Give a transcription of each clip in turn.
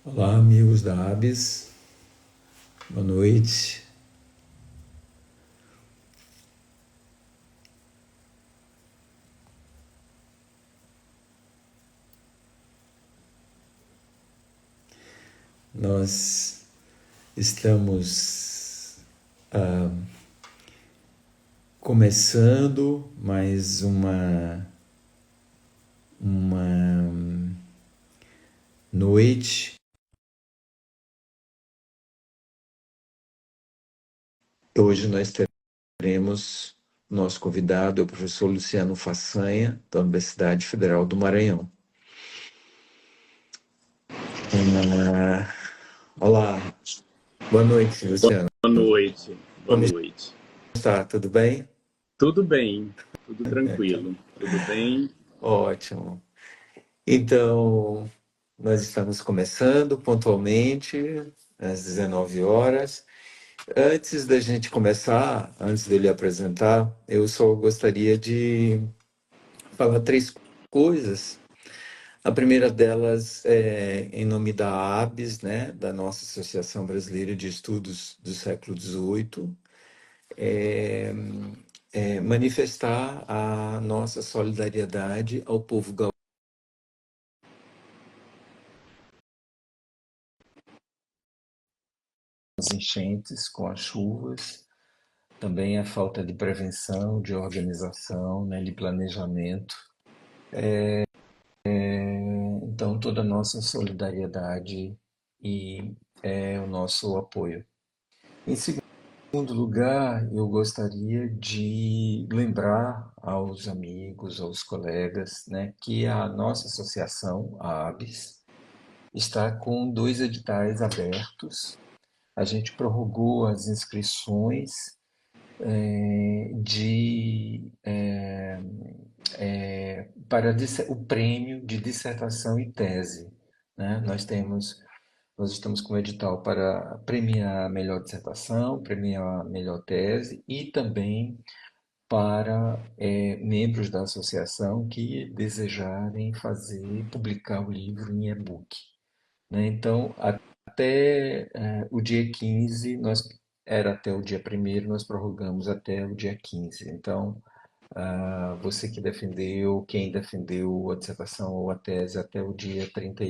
Olá, amigos da ABS, boa noite. Nós estamos começando mais uma noite. Hoje nós teremos nosso convidado, é o professor Luciano Façanha, da Universidade Federal do Maranhão. Olá, boa noite, Luciano. Boa noite, boa Como noite. está? Tudo bem? Tudo bem, tudo tranquilo, tudo bem. Ótimo. Então, nós estamos começando pontualmente às 19 horas. Antes da gente começar, antes dele apresentar, eu só gostaria de falar três coisas. A primeira delas é em nome da ABS, né, da nossa Associação Brasileira de Estudos do Século XVIII, manifestar a nossa solidariedade ao povo gaúcho. As enchentes, com as chuvas, também a falta de prevenção, de organização, né, de planejamento. Então, toda a nossa solidariedade e o nosso apoio. Em segundo lugar, eu gostaria de lembrar aos amigos, aos colegas, né, que a nossa associação, a ABS, está com dois editais abertos. A gente prorrogou as inscrições de para o prêmio de dissertação e tese, né? Nós estamos com um edital para premiar a melhor dissertação, premiar a melhor tese e também para membros da associação que desejarem publicar o livro em e-book, né? Então, até o dia 15, era até o dia 1º, nós prorrogamos até o dia 15. Então, você que defendeu, quem defendeu a dissertação ou a tese até o dia 30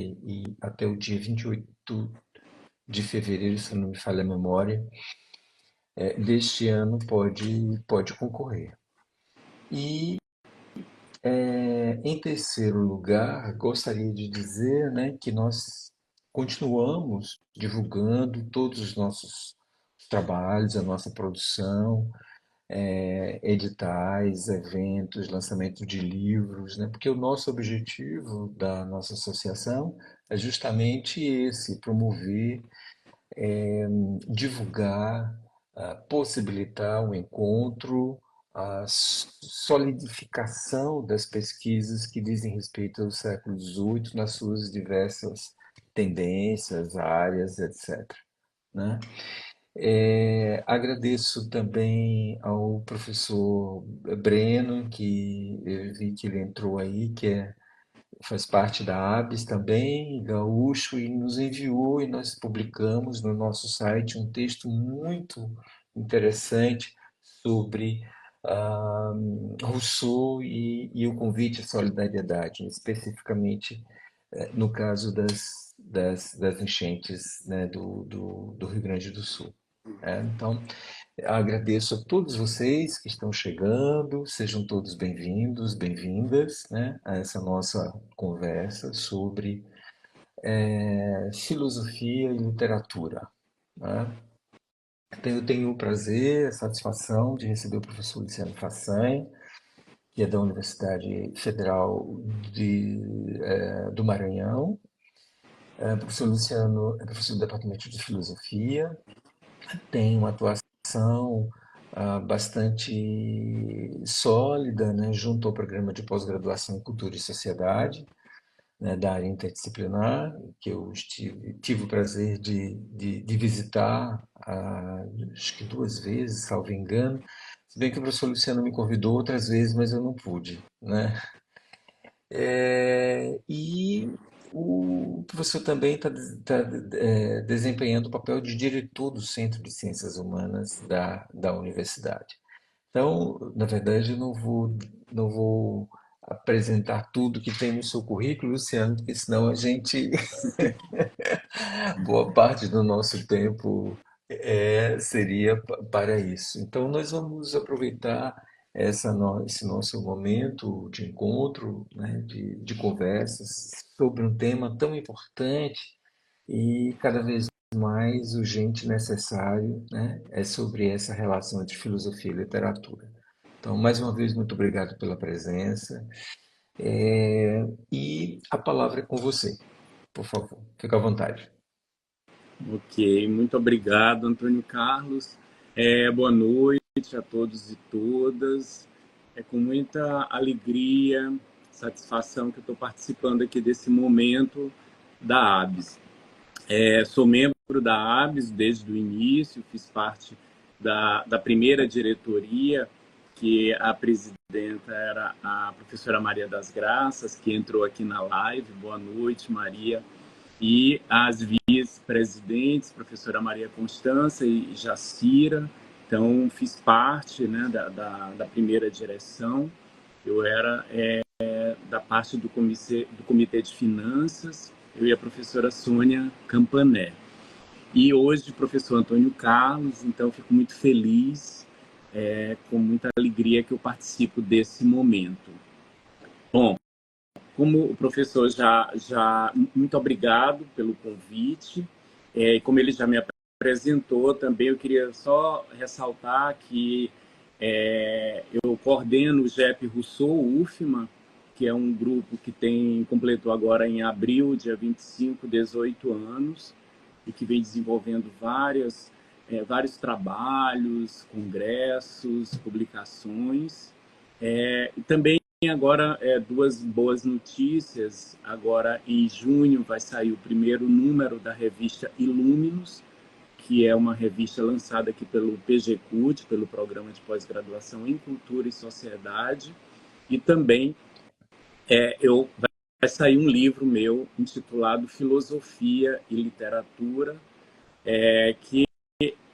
até o dia 28 de fevereiro, se não me falha a memória, deste ano pode concorrer. E, em terceiro lugar, gostaria de dizer, né, que nós continuamos divulgando todos os nossos trabalhos, a nossa produção, editais, eventos, lançamento de livros, né? Porque o nosso objetivo da nossa associação é justamente esse, promover, divulgar, possibilitar o encontro, a solidificação das pesquisas que dizem respeito ao século XVIII nas suas diversas tendências, áreas, etc., né? Agradeço também ao professor Breno, que eu vi que ele entrou aí, faz parte da ABS também, gaúcho, e nos enviou e nós publicamos no nosso site um texto muito interessante sobre ah, Rousseau e o convite à solidariedade, especificamente no caso das enchentes, né, do Rio Grande do Sul. Então, agradeço a todos vocês que estão chegando, sejam todos bem-vindos, bem-vindas, né, a essa nossa conversa sobre filosofia e literatura, né? Então, eu tenho o prazer, a satisfação de receber o professor Luciano Façanha, que é da Universidade Federal do Maranhão. O professor Luciano é professor do Departamento de Filosofia, tem uma atuação bastante sólida, né, junto ao programa de pós-graduação em Cultura e Sociedade, né, da área interdisciplinar, que eu tive o prazer de visitar, acho que 2 vezes, salvo engano, se bem que o professor Luciano me convidou outras vezes, mas eu não pude, né? E o você também está desempenhando o papel de diretor do Centro de Ciências Humanas da universidade. Então, na verdade, eu não vou apresentar tudo que tem no seu currículo, Luciano, porque senão a gente, boa parte do nosso tempo seria para isso. Então, nós vamos aproveitar esse nosso momento de encontro, né, de conversas sobre um tema tão importante e cada vez mais urgente e necessário, né, é sobre essa relação entre filosofia e literatura. Então, mais uma vez, muito obrigado pela presença. E a palavra é com você, por favor. Fique à vontade. Ok, muito obrigado, Antônio Carlos. Boa noite a todos e todas. É com muita alegria, satisfação que eu estou participando aqui desse momento da ABS. Sou membro da ABS desde o início, fiz parte da primeira diretoria, que a presidenta era a professora Maria das Graças, que entrou aqui na live. Boa noite, Maria. E as vice-presidentes, professora Maria Constança e Jacira. Então, fiz parte, né, da primeira direção. Eu era da parte do comitê de finanças, eu e a professora Sônia Campané. E hoje, professor Antônio Carlos, então fico muito feliz, com muita alegria que eu participo desse momento. Bom, como o professor muito obrigado pelo convite, e como ele já me apresentou também, eu queria só ressaltar que eu coordeno o GEP Rousseau UFMA, que é um grupo que completou agora em abril, dia 25, 18 anos, e que vem desenvolvendo vários trabalhos, congressos, publicações. E também agora, duas boas notícias. Agora, em junho, vai sair o primeiro número da revista Illuminus, que é uma revista lançada aqui pelo PGCUT, pelo Programa de Pós-Graduação em Cultura e Sociedade. E também vai sair um livro meu intitulado Filosofia e Literatura, que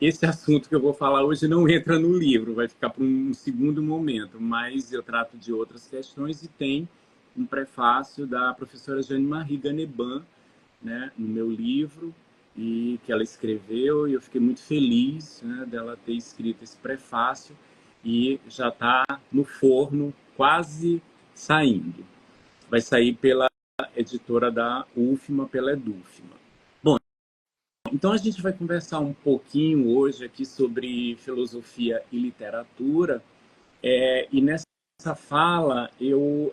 esse assunto que eu vou falar hoje não entra no livro, vai ficar para um segundo momento, mas eu trato de outras questões e tem um prefácio da professora Jeanne-Marie Ganeban, né, no meu livro, e que ela escreveu, e eu fiquei muito feliz, né, dela ter escrito esse prefácio, e já está no forno, quase saindo. Vai sair pela editora da UFMA, pela Edufma. Bom, então a gente vai conversar um pouquinho hoje aqui sobre filosofia e literatura, e nessa fala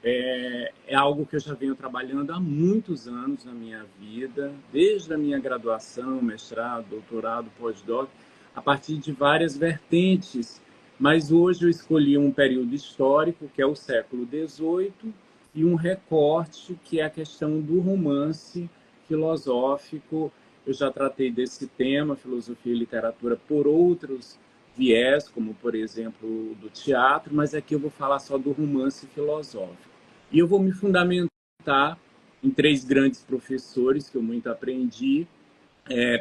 é algo que eu já venho trabalhando há muitos anos na minha vida, desde a minha graduação, mestrado, doutorado, pós-doc, a partir de várias vertentes, mas hoje eu escolhi um período histórico, que é o século XVIII, e um recorte, que é a questão do romance filosófico. Eu já tratei desse tema, filosofia e literatura, por outros viés, como, por exemplo, do teatro, mas aqui eu vou falar só do romance filosófico. E eu vou me fundamentar em três grandes professores que eu muito aprendi,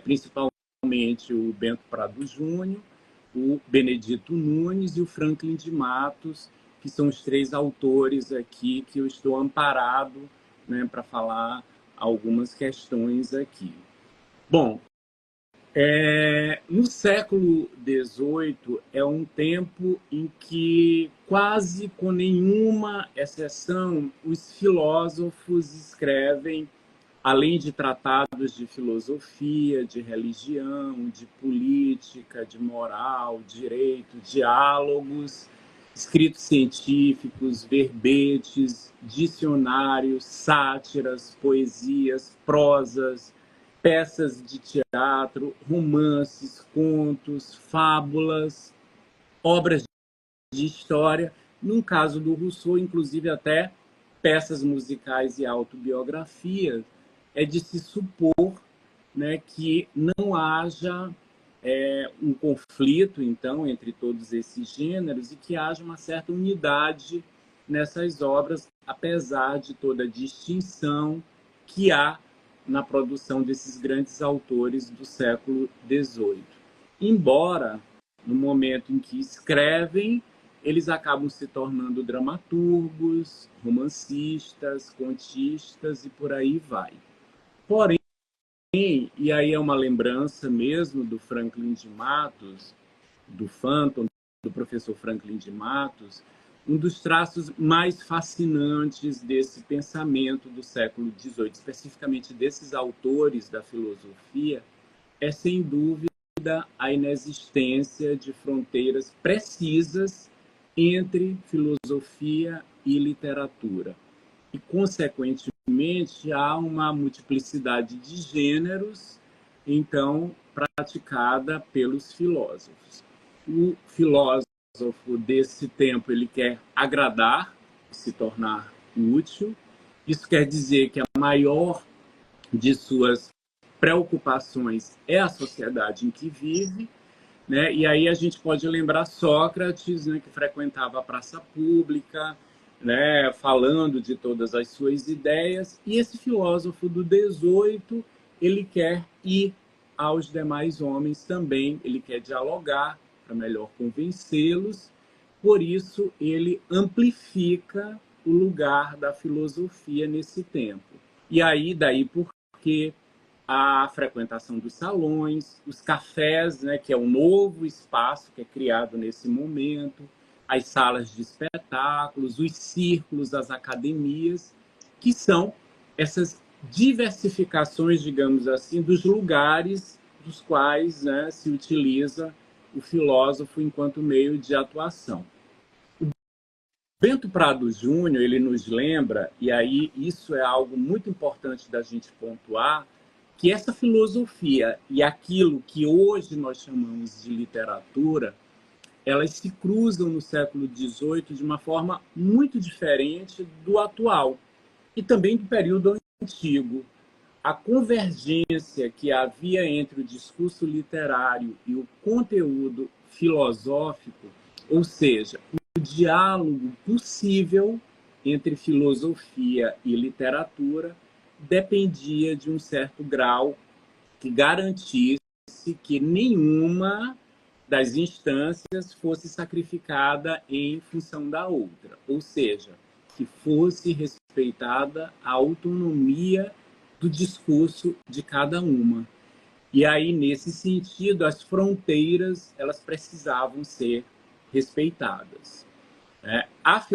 principalmente o Bento Prado Júnior, o Benedito Nunes e o Franklin de Matos, que são os três autores aqui que eu estou amparado, né, para falar algumas questões aqui. Bom, no século XVIII é um tempo em que, quase com nenhuma exceção, os filósofos escrevem, além de tratados de filosofia, de religião, de política, de moral, direito, diálogos, escritos científicos, verbetes, dicionários, sátiras, poesias, prosas, peças de teatro, romances, contos, fábulas, obras de história, num caso do Rousseau, inclusive até peças musicais e autobiografias. É de se supor, né, que não haja um conflito, então, entre todos esses gêneros e que haja uma certa unidade nessas obras, apesar de toda a distinção que há na produção desses grandes autores do século XVIII. Embora, no momento em que escrevem, eles acabam se tornando dramaturgos, romancistas, contistas e por aí vai. Porém, e aí é uma lembrança mesmo do Franklin de Matos, do Phantom, do professor Franklin de Matos, um dos traços mais fascinantes desse pensamento do século XVIII, especificamente desses autores da filosofia, é, sem dúvida, a inexistência de fronteiras precisas entre filosofia e literatura. E, consequentemente, há uma multiplicidade de gêneros, então, praticada pelos filósofos. O filósofo desse tempo, ele quer agradar, se tornar útil. Isso quer dizer que a maior de suas preocupações é a sociedade em que vive, né? E aí a gente pode lembrar Sócrates, né, que frequentava a praça pública, né, falando de todas as suas ideias, e esse filósofo do 18, ele quer ir aos demais homens também, ele quer dialogar para melhor convencê-los, por isso ele amplifica o lugar da filosofia nesse tempo. E aí, daí porque a frequentação dos salões, os cafés, né, que é um novo espaço que é criado nesse momento, as salas de espetáculos, os círculos, as academias, que são essas diversificações, digamos assim, dos lugares dos quais, né, se utiliza o filósofo enquanto meio de atuação. Bento Prado Júnior, ele nos lembra, e aí isso é algo muito importante da gente pontuar, que essa filosofia e aquilo que hoje nós chamamos de literatura, elas se cruzam no século XVIII de uma forma muito diferente do atual e também do período antigo. A convergência que havia entre o discurso literário e o conteúdo filosófico, ou seja, o diálogo possível entre filosofia e literatura, dependia de um certo grau que garantisse que nenhuma das instâncias fosse sacrificada em função da outra, ou seja, que fosse respeitada a autonomia do discurso de cada uma. E aí, nesse sentido, as fronteiras elas precisavam ser respeitadas. Há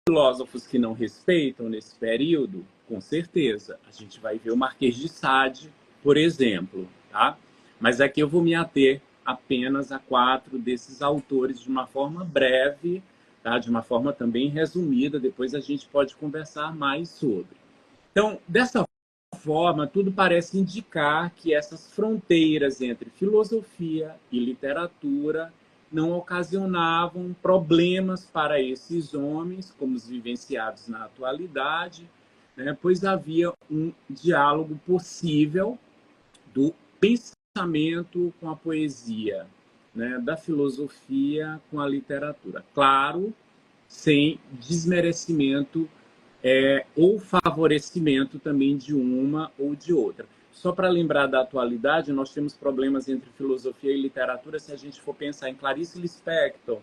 filósofos que não respeitam nesse período, com certeza. A gente vai ver o Marquês de Sade, por exemplo. Tá? Mas aqui eu vou me ater apenas a 4 desses autores de uma forma breve, tá? De uma forma também resumida, depois a gente pode conversar mais sobre. Então, dessa forma, tudo parece indicar que essas fronteiras entre filosofia e literatura não ocasionavam problemas para esses homens, como os vivenciados na atualidade, né? Pois havia um diálogo possível do pensamento com a poesia, né? Da filosofia com a literatura. Claro, sem desmerecimento ou favorecimento também de uma ou de outra. Só para lembrar da atualidade, nós temos problemas entre filosofia e literatura se a gente for pensar em Clarice Lispector,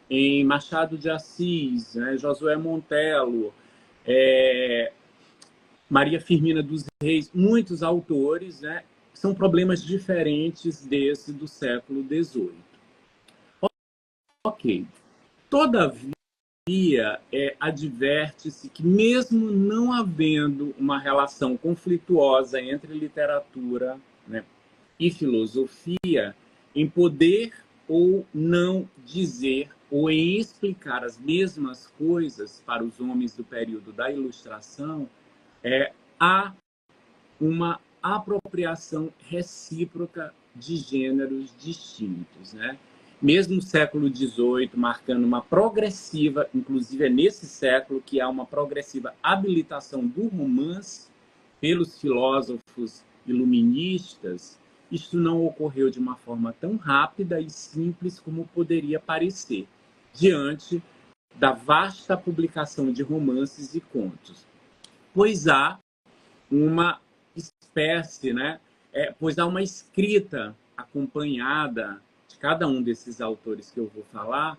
em Machado de Assis, né, Josué Montello, Maria Firmina dos Reis, muitos autores, né, são problemas diferentes desse do século XVIII. Ok. Todavia, adverte-se que, mesmo não havendo uma relação conflituosa entre literatura, né, e filosofia, em poder ou não dizer ou em explicar as mesmas coisas para os homens do período da Ilustração, há uma apropriação recíproca de gêneros distintos, né? Mesmo no século XVIII, marcando uma progressiva, inclusive é nesse século que há uma progressiva habilitação do romance pelos filósofos iluministas, isto não ocorreu de uma forma tão rápida e simples como poderia parecer, diante da vasta publicação de romances e contos. Pois há uma espécie, né? Pois há uma escrita acompanhada de cada um desses autores que eu vou falar,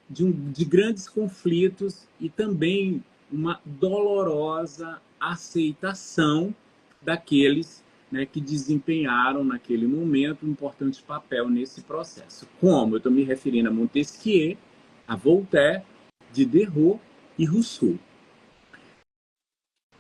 de grandes conflitos e também uma dolorosa aceitação daqueles, né, que desempenharam naquele momento um importante papel nesse processo. Como? Eu estou me referindo a Montesquieu, a Voltaire, Diderot e Rousseau.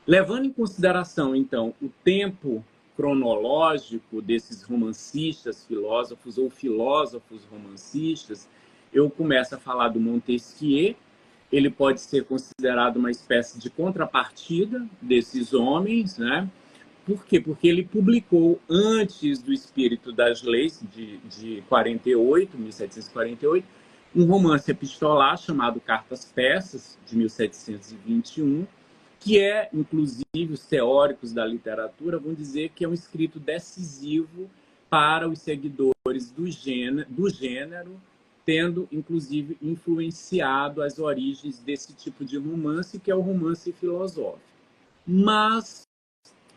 Levando em consideração, então, o tempo cronológico desses romancistas, filósofos ou filósofos romancistas, eu começo a falar do Montesquieu. Ele pode ser considerado uma espécie de contrapartida desses homens, né? Por quê? Porque ele publicou, antes do Espírito das Leis, de 48, 1748, um romance epistolar chamado Cartas Persas, de 1721, que inclusive, os teóricos da literatura vão dizer que é um escrito decisivo para os seguidores do gênero, tendo, inclusive, influenciado as origens desse tipo de romance, que é o romance filosófico. Mas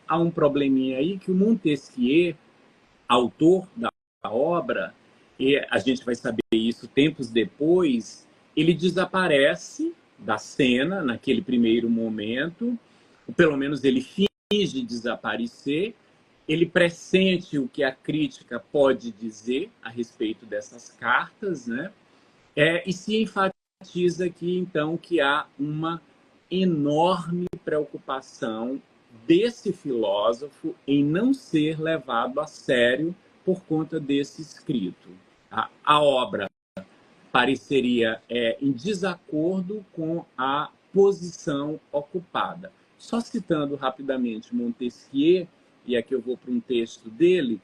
há um probleminha aí que o Montesquieu, autor da obra, e a gente vai saber isso tempos depois, ele desaparece da cena naquele primeiro momento, ou pelo menos ele finge desaparecer, ele pressente o que a crítica pode dizer a respeito dessas cartas, né? E se enfatiza aqui, então, que há uma enorme preocupação desse filósofo em não ser levado a sério por conta desse escrito. A obra pareceria em desacordo com a posição ocupada. Só citando rapidamente Montesquieu, e aqui eu vou para um texto dele,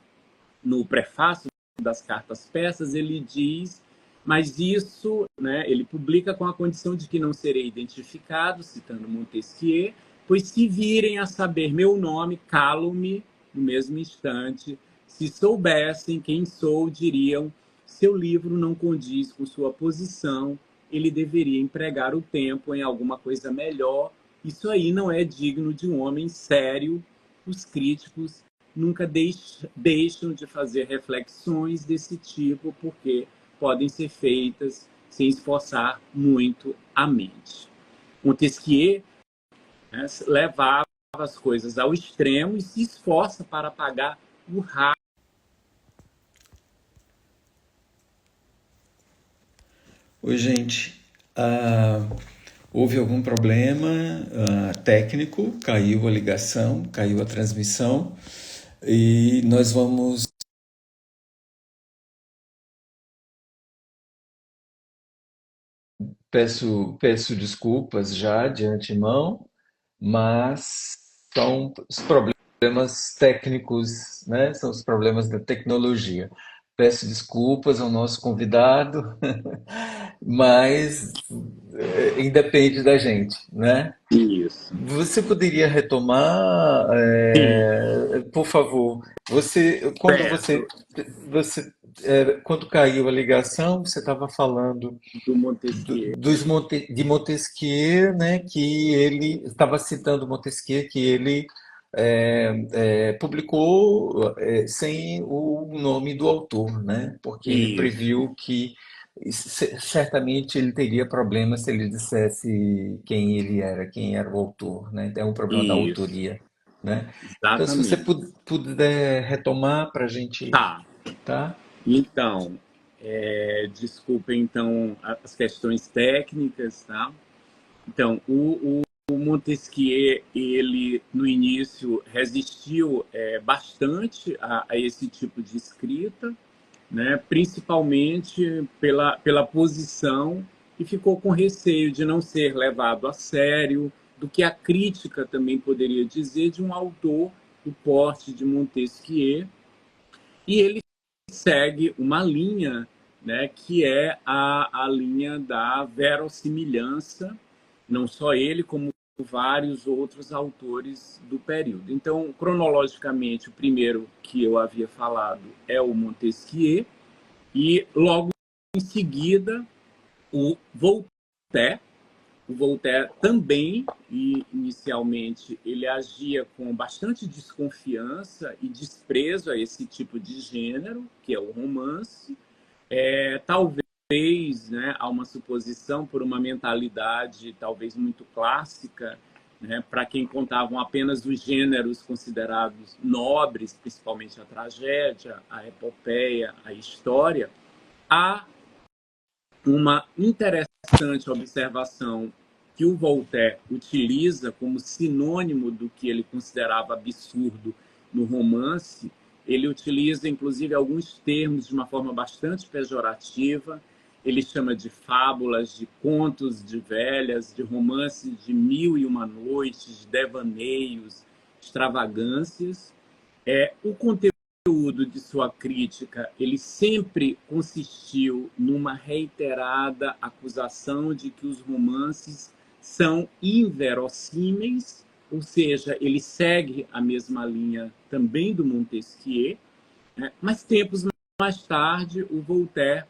no prefácio das Cartas Persas, ele diz, mas isso, né, ele publica com a condição de que não serei identificado, citando Montesquieu, pois se virem a saber meu nome, calam-me no mesmo instante. Se soubessem quem sou, diriam, seu livro não condiz com sua posição, ele deveria empregar o tempo em alguma coisa melhor. Isso aí não é digno de um homem sério. Os críticos nunca deixam de fazer reflexões desse tipo, porque podem ser feitas sem esforçar muito a mente. Montesquieu, né, levava as coisas ao extremo e se esforça para apagar o rastro. Oi, gente. Houve algum problema técnico, caiu a ligação, caiu a transmissão e nós vamos. Peço desculpas já de antemão, mas são os problemas técnicos, né? São os problemas da tecnologia. Peço desculpas ao nosso convidado, mas independe da gente, né? Isso. Você poderia retomar, Sim, por favor? certo. Quando caiu a ligação, você estava falando Do Montesquieu. de Montesquieu, né? Que ele estava citando Montesquieu, que ele publicou sem o nome do autor, né? Porque ele Isso, previu que certamente ele teria problema se ele dissesse quem era o autor, né? É um problema da isso. autoria, né? Então, se você Exatamente. puder retomar para a gente, Tá. tá? Então, desculpem então as questões técnicas, tá? Então, o Montesquieu, ele no início resistiu bastante a esse tipo de escrita, né? Principalmente pela posição, e ficou com receio de não ser levado a sério, do que a crítica também poderia dizer de um autor do porte de Montesquieu. E ele segue uma linha, né, que é a linha da verossimilhança, não só ele, como vários outros autores do período. Então, cronologicamente, o primeiro que eu havia falado é o Montesquieu, e logo em seguida o Voltaire, O Voltaire também, e inicialmente, ele agia com bastante desconfiança e desprezo a esse tipo de gênero, que é o romance. Talvez, né, há uma suposição por uma mentalidade talvez muito clássica, né, para quem contavam apenas os gêneros considerados nobres, principalmente a tragédia, a epopeia, a história. Há uma interessante observação que o Voltaire utiliza como sinônimo do que ele considerava absurdo no romance. Ele utiliza, inclusive, alguns termos de uma forma bastante pejorativa. Ele chama de fábulas, de contos de velhas, de romances de mil e uma noites, de devaneios, extravagâncias. O conteúdo de sua crítica, ele sempre consistiu numa reiterada acusação de que os romances são inverossímeis, ou seja, ele segue a mesma linha também do Montesquieu, né? Mas tempos mais tarde, o Voltaire,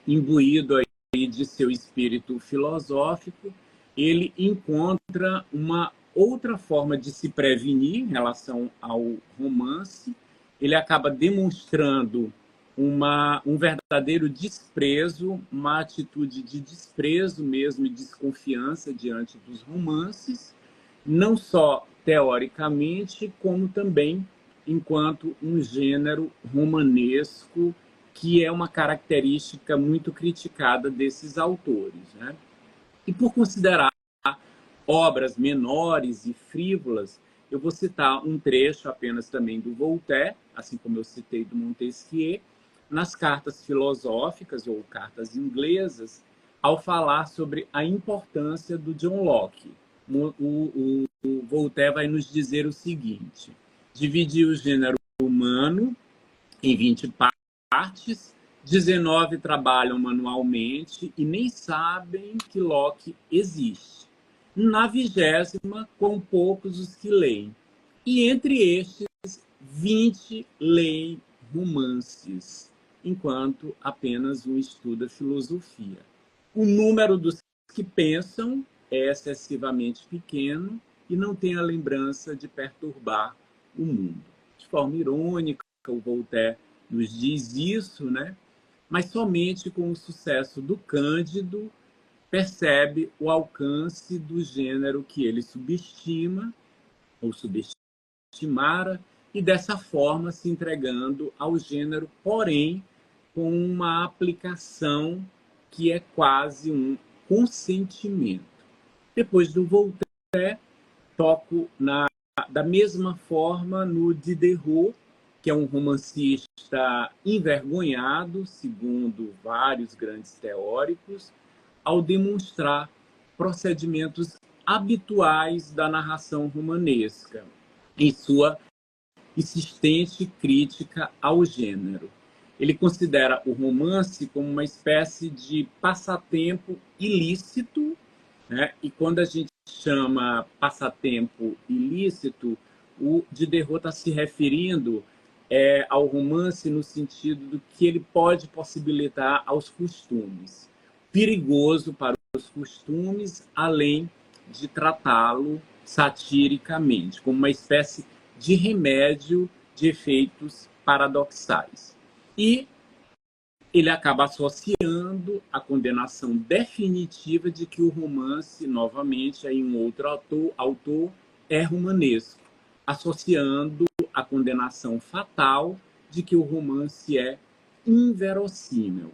imbuído aí de seu espírito filosófico, ele encontra uma outra forma de se prevenir em relação ao romance. Ele acaba demonstrando um verdadeiro desprezo, uma atitude de desprezo mesmo e desconfiança diante dos romances, não só teoricamente, como também enquanto um gênero romanesco, que é uma característica muito criticada desses autores, né? E por considerar obras menores e frívolas, eu vou citar um trecho apenas também do Voltaire, assim como eu citei do Montesquieu, nas cartas filosóficas ou cartas inglesas, ao falar sobre a importância do John Locke. O Voltaire vai nos dizer o seguinte: dividir o gênero humano em 20 partes, 19 trabalham manualmente e nem sabem que Locke existe. Na 20ª, quão poucos os que leem. E entre estes, 20 leem romances, enquanto apenas um estuda filosofia. O número dos que pensam é excessivamente pequeno e não tem a lembrança de perturbar o mundo. De forma irônica, o Voltaire nos diz isso, né? Mas somente com o sucesso do Cândido percebe o alcance do gênero que ele subestima ou subestimara e dessa forma se entregando ao gênero, porém com uma aplicação que é quase um consentimento. Depois do Voltaire, toco da mesma forma no Diderot, que é um romancista envergonhado, segundo vários grandes teóricos, ao demonstrar procedimentos habituais da narração romanesca, em sua insistente crítica ao gênero. Ele considera o romance como uma espécie de passatempo ilícito, né? E quando a gente chama passatempo ilícito, o Diderot está se referindo ao romance no sentido do que ele pode possibilitar aos costumes. Perigoso para os costumes, além de tratá-lo satiricamente, como uma espécie de remédio de efeitos paradoxais. E ele acaba associando a condenação definitiva de que o romance, novamente, aí um outro autor é romanesco, associando a condenação fatal de que o romance é inverossímil.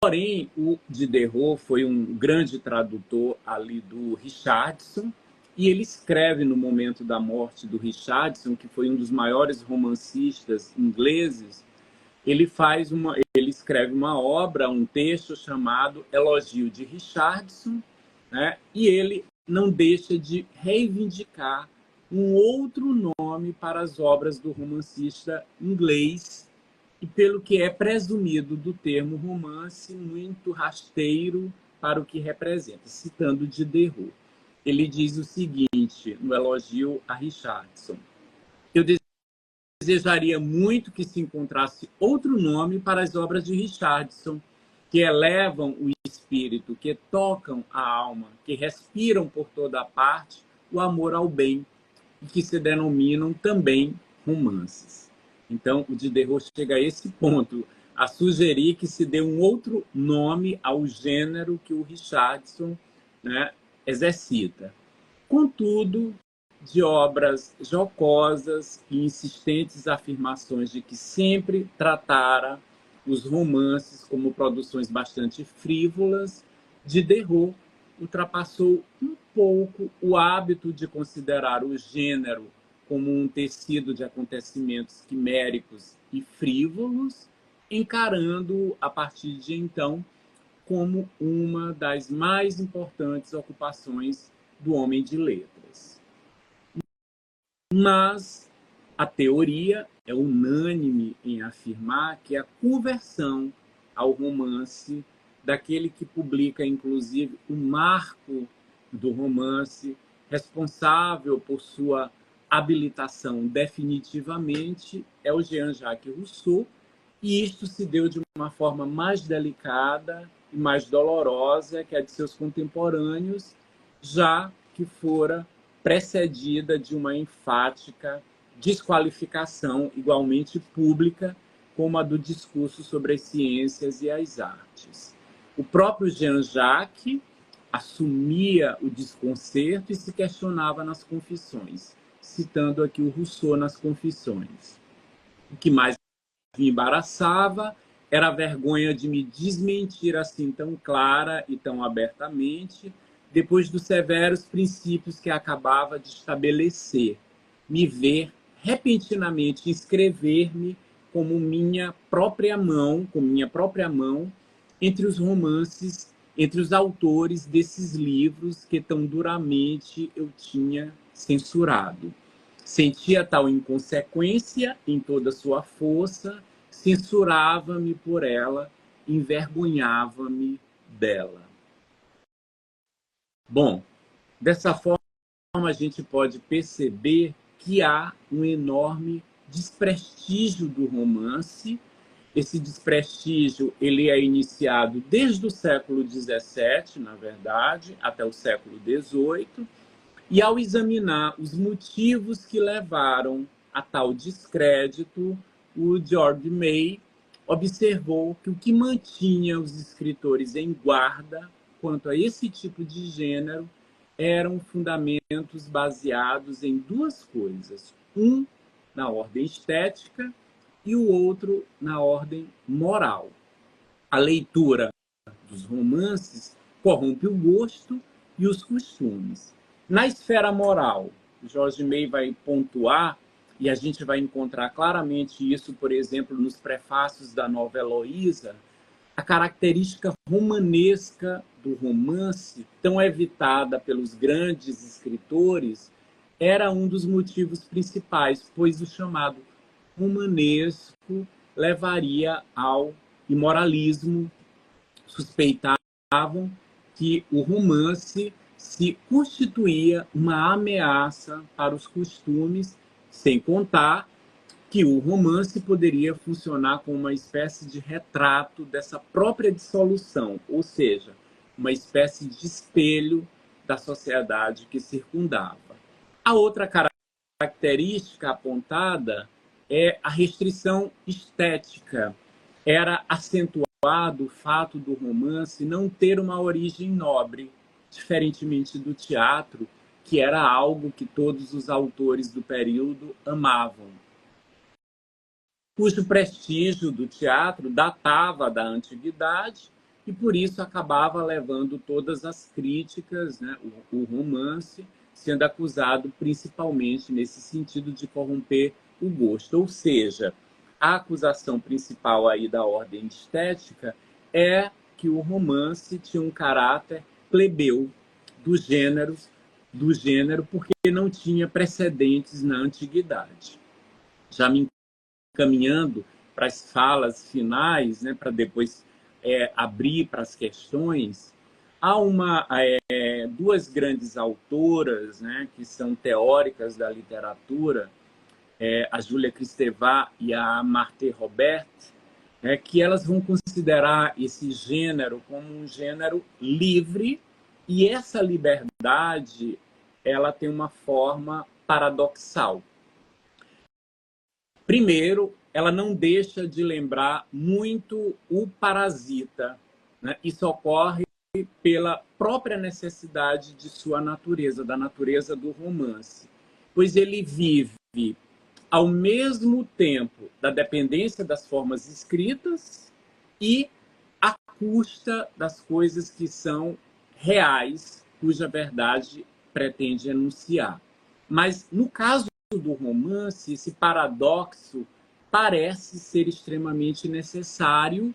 Porém, o Diderot foi um grande tradutor ali do Richardson, e ele escreve no momento da morte do Richardson, que foi um dos maiores romancistas ingleses, ele escreve uma obra, um texto chamado Elogio de Richardson, né? E ele não deixa de reivindicar um outro nome para as obras do romancista inglês, e pelo que é presumido do termo romance, muito rasteiro para o que representa, citando Diderot. Ele diz o seguinte, no elogio a Richardson: eu desejaria muito que se encontrasse outro nome para as obras de Richardson, que elevam o espírito, que tocam a alma, que respiram por toda parte o amor ao bem, e que se denominam também romances. Então, o Diderot chega a esse ponto, a sugerir que se dê um outro nome ao gênero que o Richardson, né, exercita. Contudo, de obras jocosas e insistentes afirmações de que sempre tratara os romances como produções bastante frívolas, Diderot ultrapassou um pouco o hábito de considerar o gênero como um tecido de acontecimentos quiméricos e frívolos, encarando-o, a partir de então, como uma das mais importantes ocupações do homem de letras. Mas a teoria é unânime em afirmar que a conversão ao romance daquele que publica, inclusive, o marco do romance, responsável por sua habilitação definitivamente, é o Jean-Jacques Rousseau, e isto se deu de uma forma mais delicada e mais dolorosa que a de seus contemporâneos, já que fora precedida de uma enfática desqualificação igualmente pública, como a do discurso sobre as ciências e as artes. O próprio Jean-Jacques assumia o desconcerto e se questionava nas Confissões, citando aqui o Rousseau nas Confissões. O que mais me embaraçava era a vergonha de me desmentir assim tão clara e tão abertamente, depois dos severos princípios que acabava de estabelecer, me ver repentinamente inscrever-me como minha própria mão, entre os romances, entre os autores desses livros que tão duramente eu tinha censurado. Sentia tal inconsequência em toda sua força, censurava-me por ela, envergonhava-me dela. Bom, dessa forma a gente pode perceber que há um enorme desprestígio do romance. Esse desprestígio ele é iniciado desde o século XVII, na verdade, até o século XVIII, e ao examinar os motivos que levaram a tal descrédito, o George May observou que o que mantinha os escritores em guarda quanto a esse tipo de gênero eram fundamentos baseados em duas coisas. Um na ordem estética e o outro na ordem moral. A leitura dos romances corrompe o gosto e os costumes. Na esfera moral, Jorge May vai pontuar, e a gente vai encontrar claramente isso, por exemplo, nos prefácios da Nova Heloísa, a característica romanesca do romance, tão evitada pelos grandes escritores, era um dos motivos principais, pois o chamado romanesco levaria ao imoralismo. Suspeitavam que o romance se constituía uma ameaça para os costumes, sem contar que o romance poderia funcionar como uma espécie de retrato dessa própria dissolução, ou seja, uma espécie de espelho da sociedade que circundava. A outra característica apontada é a restrição estética. Era acentuado o fato do romance não ter uma origem nobre, diferentemente do teatro, que era algo que todos os autores do período amavam, cujo prestígio do teatro datava da antiguidade e, por isso, acabava levando todas as críticas, né? O romance sendo acusado principalmente nesse sentido de corromper o gosto. Ou seja, a acusação principal aí da ordem estética é que o romance tinha um caráter plebeu do gênero porque não tinha precedentes na antiguidade. Já me caminhando para as falas finais, né, para depois abrir para as questões, há duas grandes autoras, né, que são teóricas da literatura, a Júlia Kristeva e a Marthe Robert, é que elas vão considerar esse gênero como um gênero livre, e essa liberdade ela tem uma forma paradoxal. Primeiro, ela não deixa de lembrar muito o Parasita, né? Isso ocorre pela própria necessidade de sua natureza, da natureza do romance, pois ele vive ao mesmo tempo da dependência das formas escritas e à custa das coisas que são reais, cuja verdade pretende enunciar. Mas, no caso do romance, esse paradoxo parece ser extremamente necessário,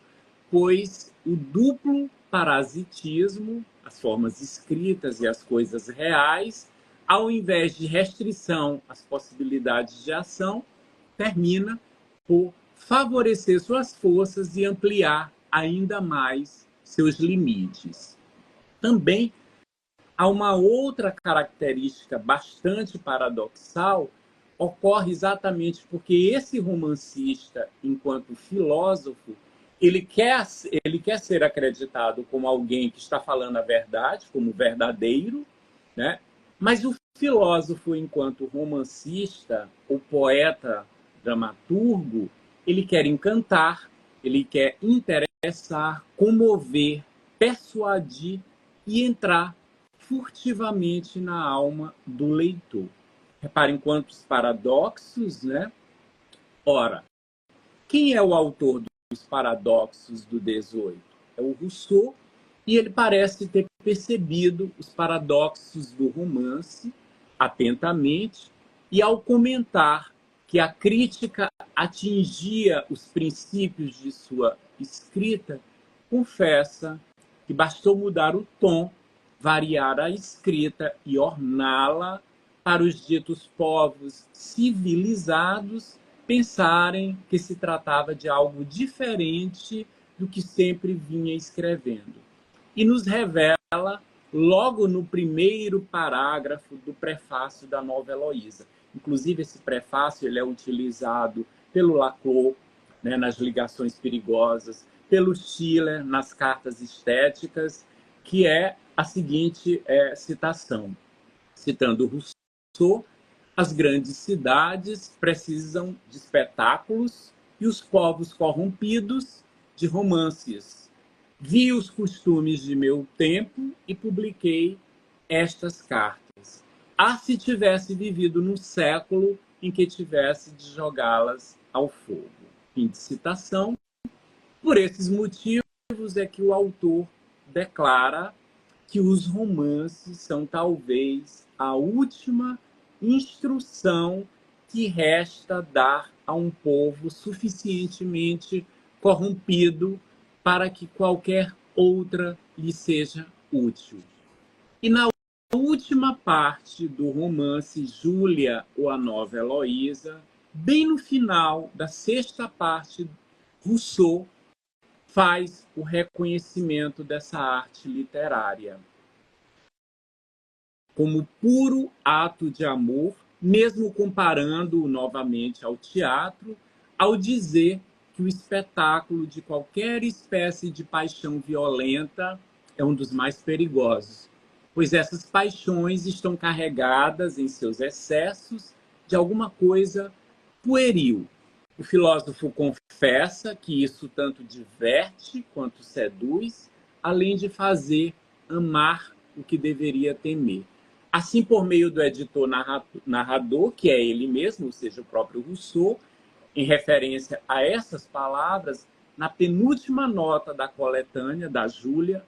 pois o duplo parasitismo, as formas escritas e as coisas reais, ao invés de restrição às possibilidades de ação, termina por favorecer suas forças e ampliar ainda mais seus limites. Também há uma outra característica bastante paradoxal, ocorre exatamente porque esse romancista, enquanto filósofo, ele quer ser acreditado como alguém que está falando a verdade, como verdadeiro, né? Mas o filósofo, enquanto romancista, o poeta dramaturgo, ele quer encantar, ele quer interessar, comover, persuadir e entrar furtivamente na alma do leitor. Reparem quantos paradoxos, né? Ora, quem é o autor dos paradoxos do 18? É o Rousseau, e ele parece ter percebido os paradoxos do romance atentamente, e ao comentar que a crítica atingia os princípios de sua escrita, confessa que bastou mudar o tom, variar a escrita e orná-la para os ditos povos civilizados pensarem que se tratava de algo diferente do que sempre vinha escrevendo. E nos revela logo no primeiro parágrafo do prefácio da Nova Heloísa. Inclusive, esse prefácio ele é utilizado pelo Laclau, né, nas Ligações Perigosas, pelo Schiller, nas Cartas Estéticas, que é a seguinte citação, citando Rousseau: as grandes cidades precisam de espetáculos e os povos corrompidos de romances. Vi os costumes de meu tempo e publiquei estas cartas. Ah, se tivesse vivido num século em que tivesse de jogá-las ao fogo. Fim de citação. Por esses motivos é que o autor declara que os romances são talvez a última instrução que resta dar a um povo suficientemente corrompido para que qualquer outra lhe seja útil. E na última parte do romance Júlia ou a Nova Heloísa, bem no final da sexta parte, Rousseau faz o reconhecimento dessa arte literária como puro ato de amor, mesmo comparando-o novamente ao teatro, ao dizer que o espetáculo de qualquer espécie de paixão violenta é um dos mais perigosos, pois essas paixões estão carregadas em seus excessos de alguma coisa pueril. O filósofo confessa que isso tanto diverte quanto seduz, além de fazer amar o que deveria temer. Assim, por meio do editor narrador, que é ele mesmo, ou seja, o próprio Rousseau, em referência a essas palavras, na penúltima nota da coletânea, da Júlia,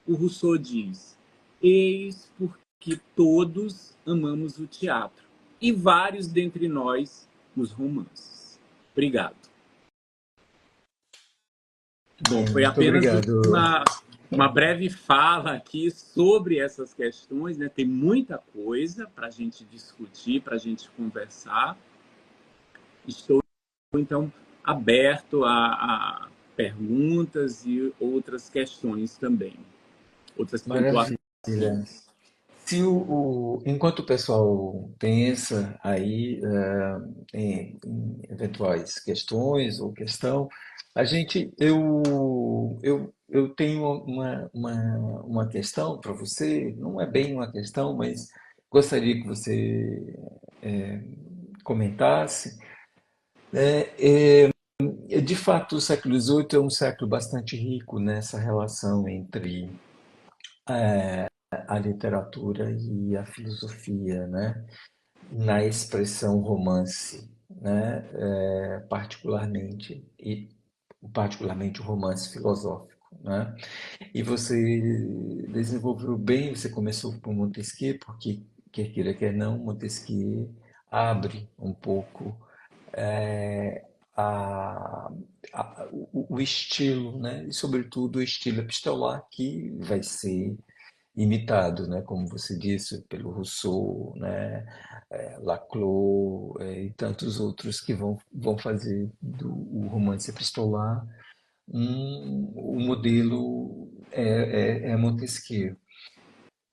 o Rousseau diz: eis porque todos amamos o teatro, e vários dentre nós os romances. Obrigado. Bom, foi Muito apenas obrigado. uma breve fala aqui sobre essas questões, né? Tem muita coisa para a gente discutir, para a gente conversar. Estou, então, aberto a perguntas e outras questões também. Outras pontuações. Maravilha. enquanto o pessoal pensa aí em eventuais questões ou questão, eu tenho uma questão para você, não é bem uma questão, mas gostaria que você comentasse. De fato, o século XVIII é um século bastante rico nessa relação entre a literatura e a filosofia, né? Na expressão romance, né? Particularmente o romance filosófico, né? E você desenvolveu bem, você começou por Montesquieu, porque quer queira, quer não, Montesquieu abre um pouco é, a, o estilo, né? E sobretudo o estilo epistolar que vai ser imitado, né? Como você disse, pelo Rousseau, né? Laclos, e tantos outros que vão fazer o romance epistolar o modelo é Montesquieu.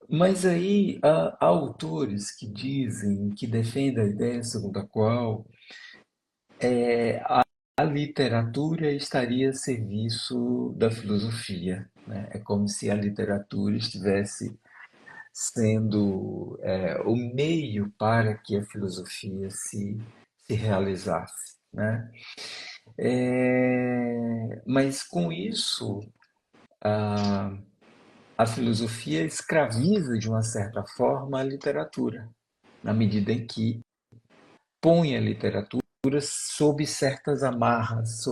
Mas aí há autores que dizem, que defendem a ideia segundo a qual a literatura estaria a serviço da filosofia, né? É como se a literatura estivesse sendo o meio para que a filosofia se realizasse, né? Mas com isso, a filosofia escraviza de uma certa forma a literatura, na medida em que põe a literatura sob certas amarras,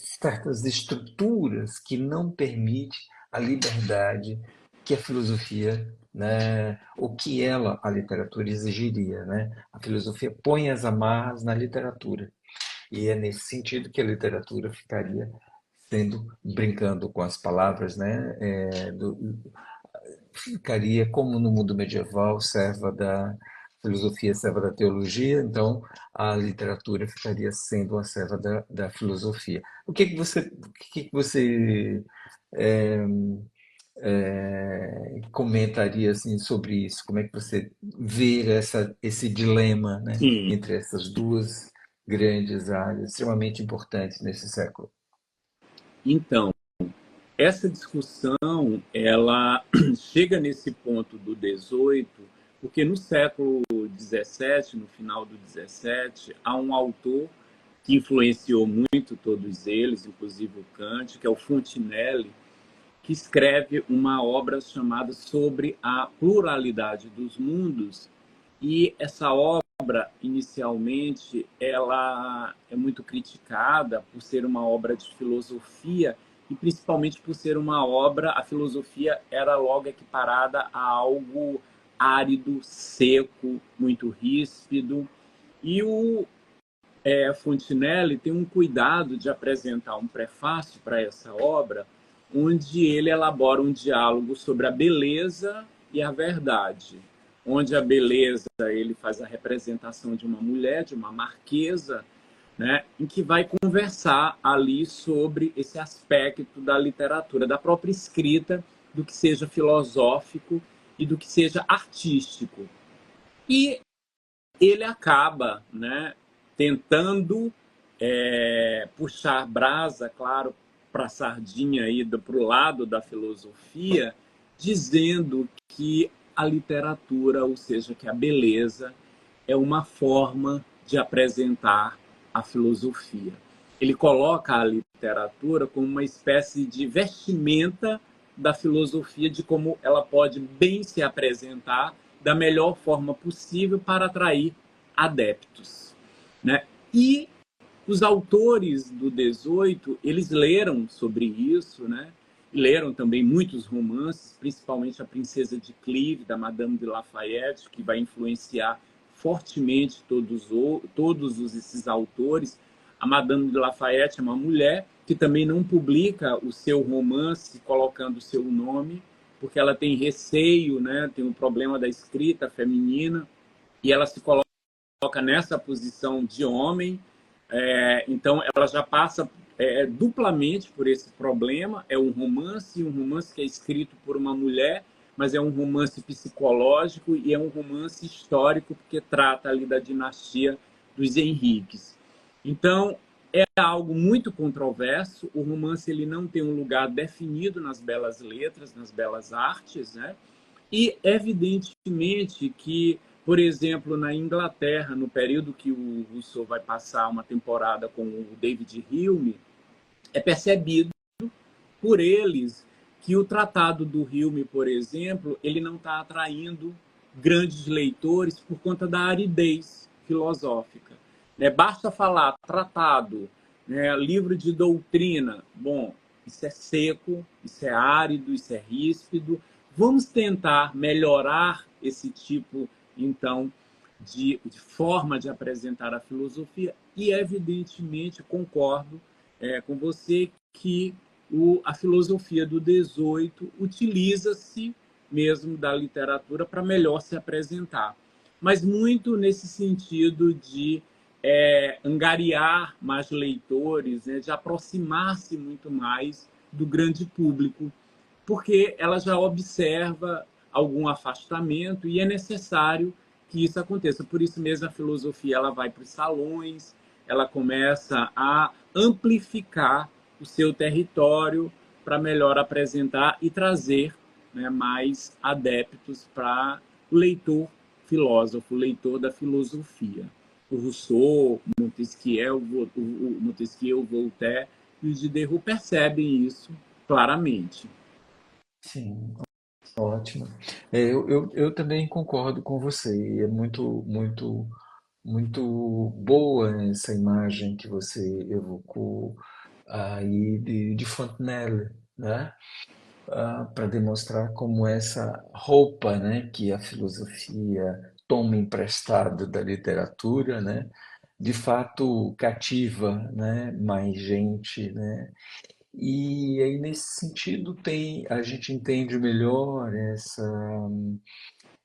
certas estruturas que não permite a liberdade que a filosofia, né, o que a literatura exigiria, né? A filosofia põe as amarras na literatura. E é nesse sentido que a literatura ficaria sendo, brincando com as palavras, né, ficaria como no mundo medieval, serva da filosofia, serva da teologia, então a literatura ficaria sendo uma serva da filosofia. O que que você é, comentaria assim sobre isso? Como é que você vê esse dilema, né, Sim. entre essas duas grandes áreas extremamente importantes nesse século? Então, essa discussão, ela chega nesse ponto do 18, porque no século 17, no final do 17, há um autor que influenciou muito todos eles, inclusive o Kant, que é o Fontenelle, que escreve uma obra chamada Sobre a Pluralidade dos Mundos. E essa obra, inicialmente, ela é muito criticada por ser uma obra de filosofia e principalmente por ser uma obra, a filosofia era logo equiparada a algo árido, seco, muito ríspido. E o Fontenelle tem um cuidado de apresentar um prefácio para essa obra, onde ele elabora um diálogo sobre a beleza e a verdade. Onde a beleza, ele faz a representação de uma mulher, de uma marquesa, né, em que vai conversar ali sobre esse aspecto da literatura, da própria escrita, do que seja filosófico e do que seja artístico. E ele acaba, né, tentando puxar brasa, claro, para a sardinha aí para o lado da filosofia, dizendo que a literatura, ou seja, que a beleza é uma forma de apresentar a filosofia. Ele coloca a literatura como uma espécie de vestimenta da filosofia, de como ela pode bem se apresentar da melhor forma possível para atrair adeptos, né? E os autores do 18, eles leram sobre isso, né? Leram também muitos romances, principalmente A Princesa de Cleve, da Madame de Lafayette, que vai influenciar fortemente todos esses autores. A Madame de Lafayette é uma mulher que também não publica o seu romance colocando o seu nome, porque ela tem receio, né? Tem um problema da escrita feminina, e ela se coloca nessa posição de homem, então ela já passa duplamente por esse problema. É um romance que é escrito por uma mulher, mas é um romance psicológico e é um romance histórico, porque trata ali da dinastia dos Henriques. Então, é algo muito controverso. O romance ele não tem um lugar definido nas belas letras, nas belas artes, né? E evidentemente que, por exemplo, na Inglaterra, no período que o Rousseau vai passar uma temporada com o David Hume, é percebido por eles que o Tratado do Hume, por exemplo, ele não está atraindo grandes leitores por conta da aridez filosófica. Né? Basta falar tratado, né? Livro de doutrina. Bom, isso é seco, isso é árido, isso é ríspido. Vamos tentar melhorar esse tipo, então, de forma de apresentar a filosofia e, evidentemente, concordo com você que a filosofia do 18 utiliza-se mesmo da literatura para melhor se apresentar, mas muito nesse sentido de angariar mais leitores, né, de aproximar-se muito mais do grande público, porque ela já observa algum afastamento e é necessário que isso aconteça. Por isso mesmo a filosofia ela vai para os salões, ela começa a amplificar o seu território para melhor apresentar e trazer, né, mais adeptos para o leitor filósofo, o leitor da filosofia. O Rousseau, Montesquieu, Voltaire e o Diderot percebem isso claramente. Sim, ótimo. Eu também concordo com você. E é muito boa essa imagem que você evocou aí de Fontenelle, né? Para demonstrar como essa roupa, né, que a filosofia toma emprestado da literatura, né, de fato cativa, né, mais gente, né? E aí nesse sentido a gente entende melhor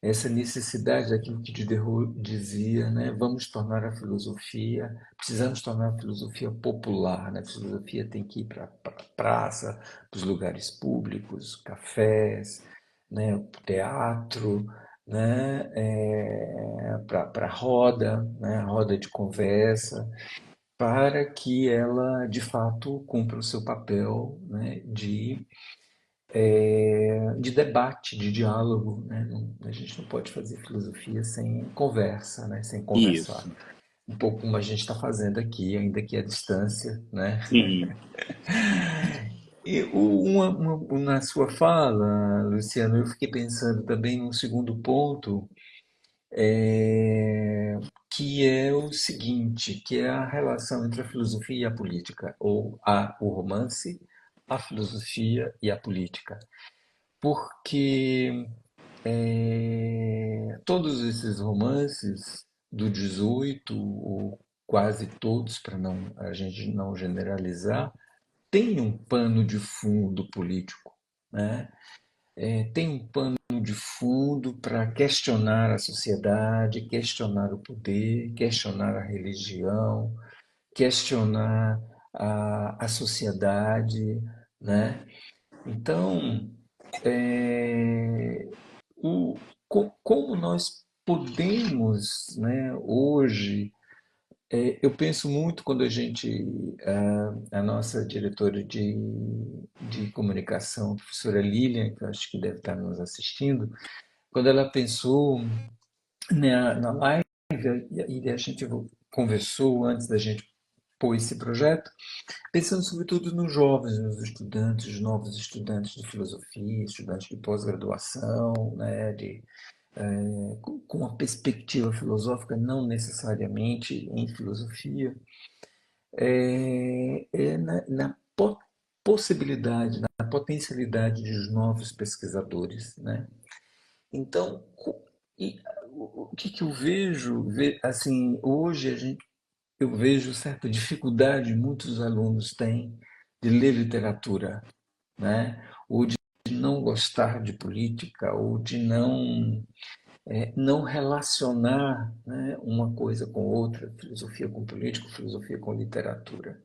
essa necessidade daquilo que Diderot dizia, né? Vamos tornar a filosofia, precisamos tornar a filosofia popular, né? A filosofia tem que ir para a praça, para os lugares públicos, cafés, né? Teatro, né? Para a roda, né? A roda de conversa, para que ela de fato cumpra o seu papel, né? De debate, de diálogo, né? A gente não pode fazer filosofia sem conversa, né? Sem conversar. Isso, Um pouco como a gente está fazendo aqui, ainda que à distância, né? sim, E na sua fala, Luciano, eu fiquei pensando também num segundo ponto, que é o seguinte, que é a relação entre a filosofia e a política, ou o romance, a filosofia e a política. Porque todos esses romances do 18, ou quase todos, para não, a gente não generalizar, têm um pano de fundo político, né? Tem um pano de fundo para questionar a sociedade, questionar o poder, questionar a religião, questionar a sociedade, né? Então, é, como nós podemos, né, hoje, eu penso muito quando a nossa diretora de comunicação, a professora Lilian, que eu acho que deve estar nos assistindo, quando ela pensou na live, e a gente conversou antes da gente pôr esse projeto, pensando sobretudo nos jovens, nos estudantes, os novos estudantes de filosofia, estudantes de pós-graduação, né, com uma perspectiva filosófica, não necessariamente em filosofia, na possibilidade, na potencialidade de novos pesquisadores, né? Então, o que eu vejo, assim, hoje eu vejo certa dificuldade muitos alunos têm de ler literatura, né? Ou de não gostar de política, ou de não relacionar, né, uma coisa com outra, filosofia com política, filosofia com literatura.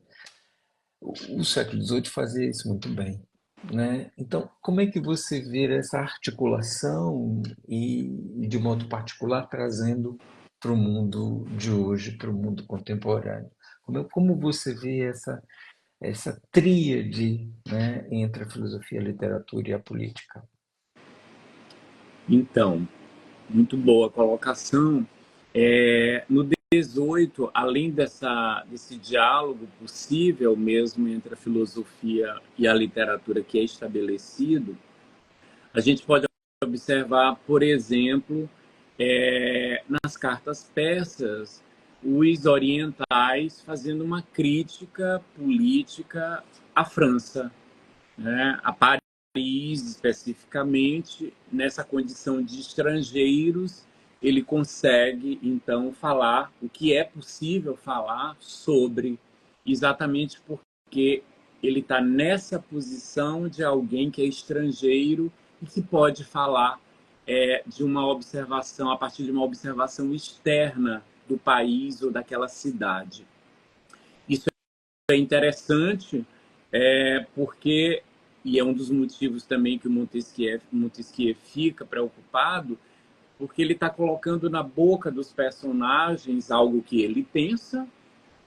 O século XVIII fazia isso muito bem. né? Então, como é que você vê essa articulação e, de modo particular, trazendo para o mundo de hoje, para o mundo contemporâneo? Como você vê essa tríade, né, entre a filosofia, a literatura e a política? Então, muito boa colocação. No 18, além desse diálogo possível mesmo entre a filosofia e a literatura que é estabelecido, a gente pode observar, por exemplo, nas cartas persas, os orientais fazendo uma crítica política à França, né? A Paris, especificamente, nessa condição de estrangeiros, ele consegue, então, falar o que é possível falar sobre, exatamente porque ele está nessa posição de alguém que é estrangeiro e que pode falar de uma observação, a partir de uma observação externa do país ou daquela cidade. Isso é interessante, porque, e é um dos motivos também que o Montesquieu fica preocupado, porque ele está colocando na boca dos personagens algo que ele pensa,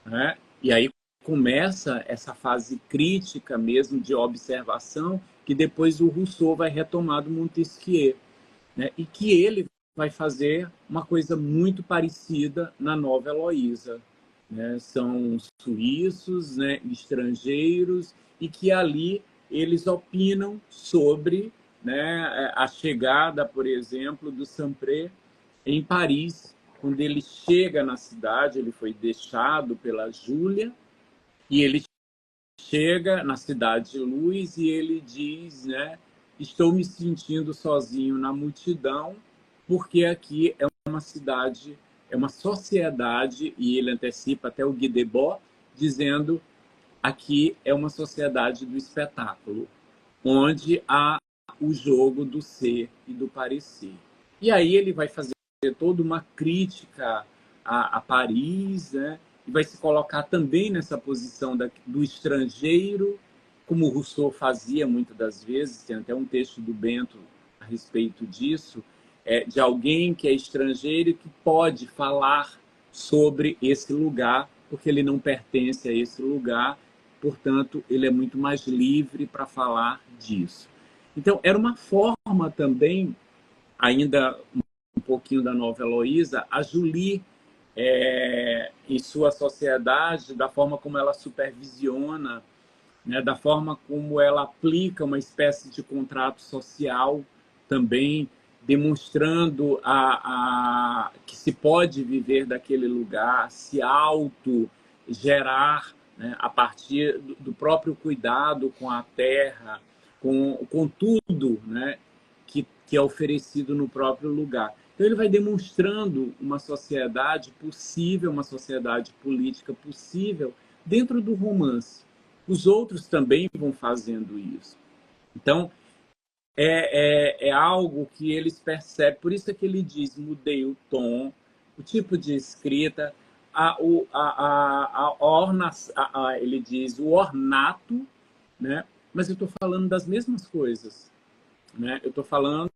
né? E aí começa essa fase crítica mesmo de observação, que depois o Rousseau vai retomar do Montesquieu, né? E que ele vai fazer uma coisa muito parecida na Nova Heloísa, né? São suíços, né, estrangeiros, e que ali eles opinam sobre, né, a chegada, por exemplo, do Saint-Pré em Paris. Quando ele chega na cidade, ele foi deixado pela Júlia, e ele chega na cidade de luz e ele diz, né, estou me sentindo sozinho na multidão, porque aqui é uma cidade, é uma sociedade, e ele antecipa até o Guy Debord, dizendo aqui é uma sociedade do espetáculo, onde há o jogo do ser e do parecer. E aí ele vai fazer toda uma crítica a Paris, né? E vai se colocar também nessa posição do estrangeiro, como Rousseau fazia muitas das vezes, tem até um texto do Bento a respeito disso, de alguém que é estrangeiro e que pode falar sobre esse lugar, porque ele não pertence a esse lugar, portanto, ele é muito mais livre para falar disso. Então, era uma forma também, ainda um pouquinho da Nova Heloísa, a Julie, em sua sociedade, da forma como ela supervisiona, né, da forma como ela aplica uma espécie de contrato social também, demonstrando que se pode viver daquele lugar, se auto-gerar, né, a partir do próprio cuidado com a terra, com tudo, né, que é oferecido no próprio lugar. Então, ele vai demonstrando uma sociedade possível, uma sociedade política possível dentro do romance. Os outros também vão fazendo isso. Então, é algo que eles percebem. Por isso é que ele diz, mudei o tom, o tipo de escrita, ele diz o ornato, né? Mas eu estou falando das mesmas coisas, né? Eu estou falando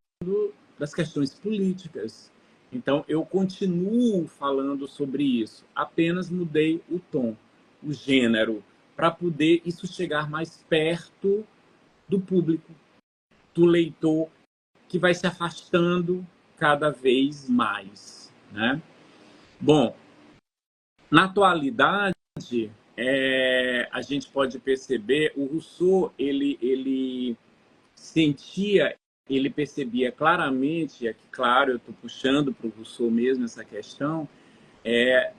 das questões políticas. Então, eu continuo falando sobre isso, apenas mudei o tom, o gênero, para poder isso chegar mais perto do público, do leitor, que vai se afastando cada vez mais, né? Bom, na atualidade, a gente pode perceber, o Rousseau, ele sentia, ele percebia claramente, aqui, claro, eu estou puxando para o Rousseau mesmo essa questão,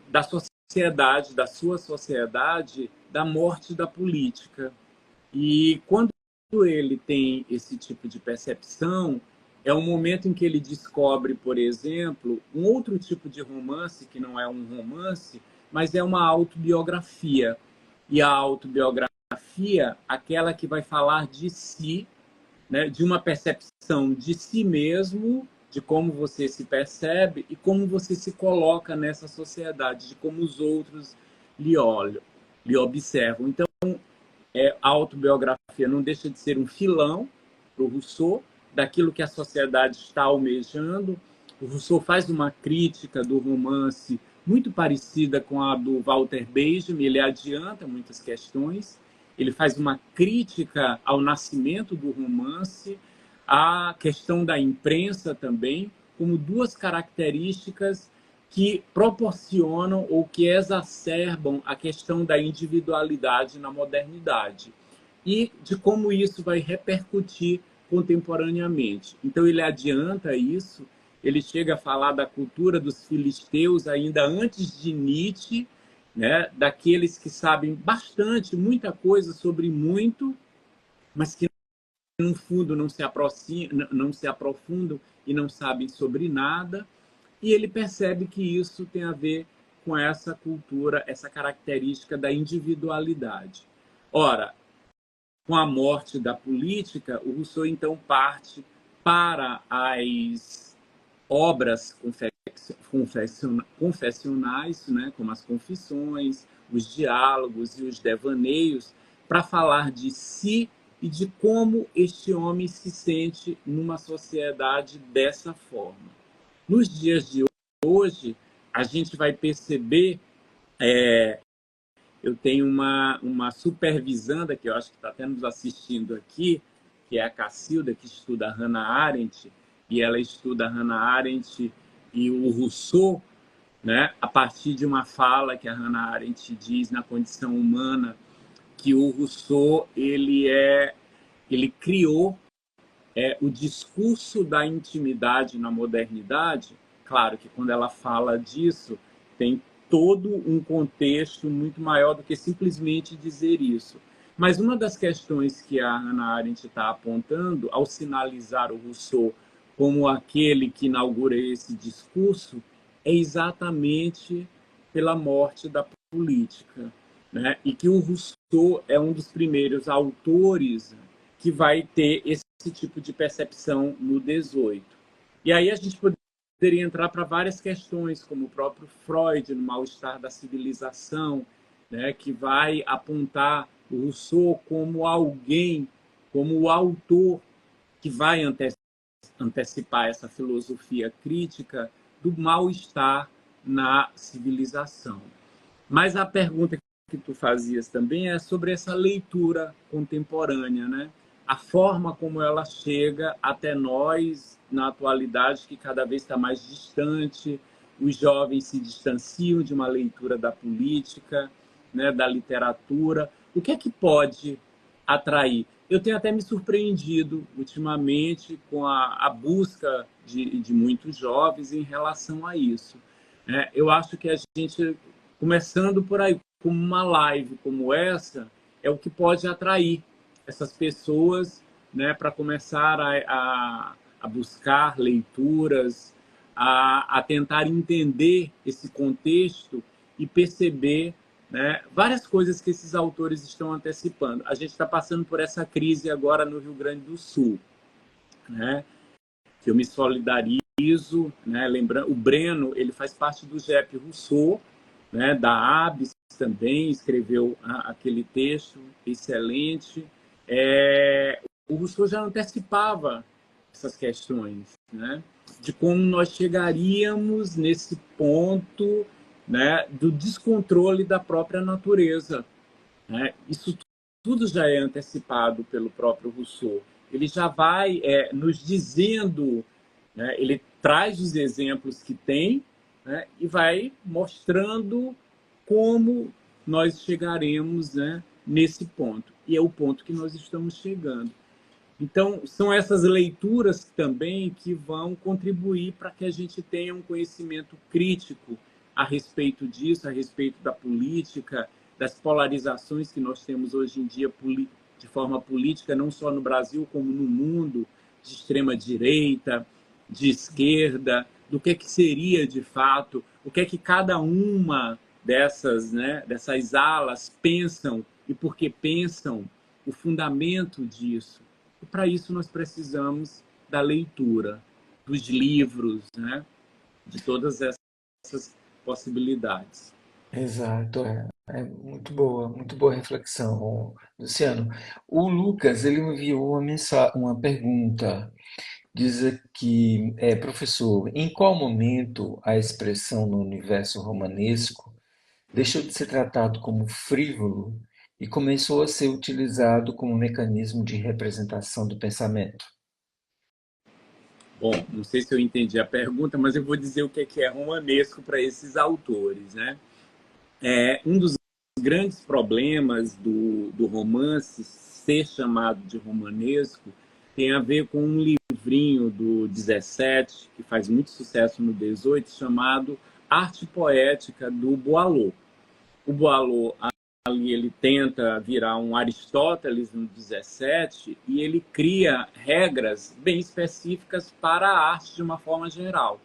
da sociedade, da sua sociedade, da morte da política. E quando ele tem esse tipo de percepção, é um momento em que ele descobre, por exemplo, um outro tipo de romance, que não é um romance, mas é uma autobiografia. E a autobiografia, aquela que vai falar de si, né, de uma percepção de si mesmo, de como você se percebe e como você se coloca nessa sociedade, de como os outros lhe olham, lhe observam. Então, a autobiografia filosofia não deixa de ser um filão para o Rousseau, daquilo que a sociedade está almejando. O Rousseau faz uma crítica do romance muito parecida com a do Walter Benjamin, ele adianta muitas questões, ele faz uma crítica ao nascimento do romance, à questão da imprensa também, como duas características que proporcionam ou que exacerbam a questão da individualidade na modernidade e de como isso vai repercutir contemporaneamente. Então ele adianta isso, ele chega a falar da cultura dos filisteus ainda antes de Nietzsche, né, daqueles que sabem bastante, muita coisa sobre muito, mas que no fundo não se aprofundam e não sabem sobre nada. E ele percebe que isso tem a ver com essa cultura, essa característica da individualidade. Ora, com a morte da política, o Rousseau então parte para as obras confessionais, né, como as confissões, os diálogos e os devaneios, para falar de si e de como este homem se sente numa sociedade dessa forma. Nos dias de hoje, a gente vai perceber, eu tenho uma supervisanda, que eu acho que está até nos assistindo aqui, que é a Cacilda, que estuda Hannah Arendt, e ela estuda Hannah Arendt e o Rousseau, né, a partir de uma fala que a Hannah Arendt diz na Condição Humana, que o Rousseau ele criou o discurso da intimidade na modernidade. Claro que quando ela fala disso, tem todo um contexto muito maior do que simplesmente dizer isso. Mas uma das questões que a Hannah Arendt está apontando, ao sinalizar o Rousseau como aquele que inaugura esse discurso, é exatamente pela morte da política, né? E que o Rousseau é um dos primeiros autores que vai ter esse tipo de percepção no 18. E aí a gente poderia entrar para várias questões, como o próprio Freud, no Mal-Estar da Civilização, né, que vai apontar o Rousseau como alguém, como o autor que vai antecipar essa filosofia crítica do mal-estar na civilização. Mas a pergunta que tu fazias também é sobre essa leitura contemporânea, né? A forma como ela chega até nós na atualidade, que cada vez está mais distante, os jovens se distanciam de uma leitura da política, né, da literatura. O que é que pode atrair? Eu tenho até me surpreendido ultimamente com a busca de muitos jovens em relação a isso. Eu acho que a gente, começando por aí, como uma live como essa, é o que pode atrair essas pessoas, né, para começar a buscar leituras, a tentar entender esse contexto e perceber, né, várias coisas que esses autores estão antecipando. A gente está passando por essa crise agora no Rio Grande do Sul, né, que eu me solidarizo, né, lembrando, o Breno, ele faz parte do GEP Rousseau, né, da ABS também, escreveu aquele texto excelente. O Rousseau já antecipava essas questões, né, de como nós chegaríamos nesse ponto, né, do descontrole da própria natureza, né? Isso tudo já é antecipado pelo próprio Rousseau. Ele já vai nos dizendo, né, ele traz os exemplos que tem, né, e vai mostrando como nós chegaremos, né, nesse ponto. E é o ponto que nós estamos chegando. Então, são essas leituras também que vão contribuir para que a gente tenha um conhecimento crítico a respeito disso, a respeito da política, das polarizações que nós temos hoje em dia de forma política, não só no Brasil, como no mundo, de extrema-direita, de esquerda, do que seria, de fato, o que é que cada uma dessas, né, dessas alas pensam e por que pensam, o fundamento disso. E para isso nós precisamos da leitura, dos livros, né? De todas essas possibilidades. Exato, é. É muito boa reflexão, Luciano. O Lucas, ele me enviou uma pergunta. Diz aqui, professor, em qual momento a expressão no universo romanesco deixou de ser tratado como frívolo e começou a ser utilizado como mecanismo de representação do pensamento? Bom, não sei se eu entendi a pergunta, mas eu vou dizer o que é romanesco para esses autores, né? Um dos grandes problemas do romance ser chamado de romanesco tem a ver com um livrinho do 17, que faz muito sucesso no 18, chamado Arte Poética, do Boileau. O Boileau ali ele tenta virar um Aristóteles no 17 e ele cria regras bem específicas para a arte de uma forma geral.